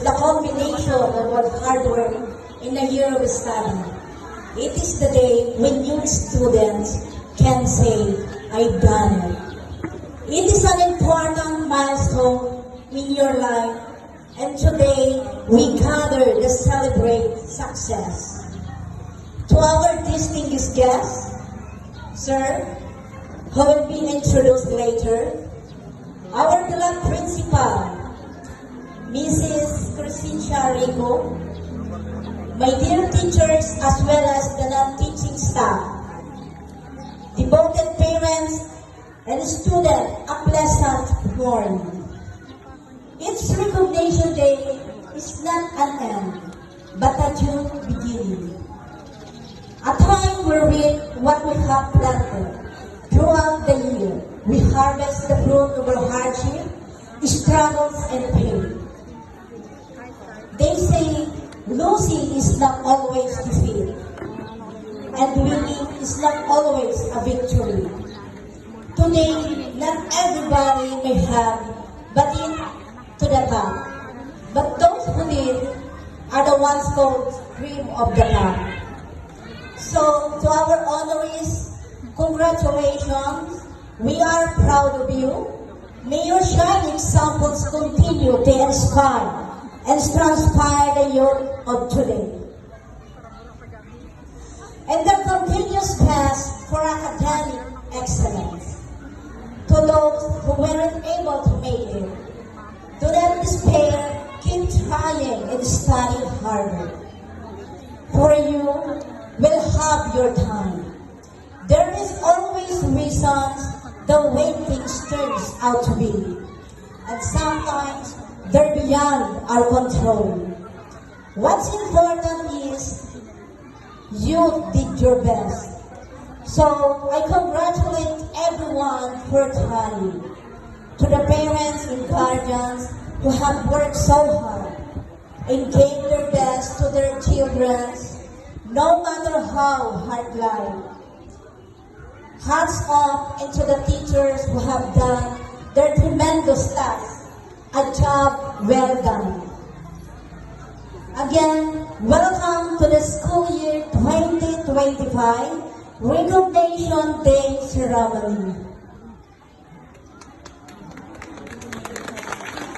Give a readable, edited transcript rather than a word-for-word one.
the culmination of all hard work in a year of study. It is the day when you students can say, I've done it. It is an important milestone in your life, and today we gather to celebrate success. To our distinguished guests, sir, who will be introduced later, our beloved principal, Mrs. Crescencia Rico, my dear teachers as well as the non-teaching staff, devoted parents, and students, a pleasant morning. Each recognition day is not an end, but a new beginning. A time where we what we have planted throughout the year, we harvest the fruit of our hardship, struggles, and pain. They say losing is not always defeat, and winning is not always a victory. Today, not everybody may have gotten to the top, but those who did are the ones called cream of the top. So, to our honorees, congratulations. We are proud of you. May your shining examples continue to inspire and transpire the youth of today. And the continuous path for academic excellence. To those who weren't able to make it, do not despair, keep trying and study harder. For you will have your time. There is always reasons the way things turns out to be. And sometimes they're beyond our control. What's important is you did your best. So I congratulate everyone for trying. To the parents and guardians who have worked so hard and gave their best to their children, no matter how hard life. Hats off and to the teachers who have done their tremendous task. A job well done. Again, welcome to the school year 2025 Recognition Day Ceremony.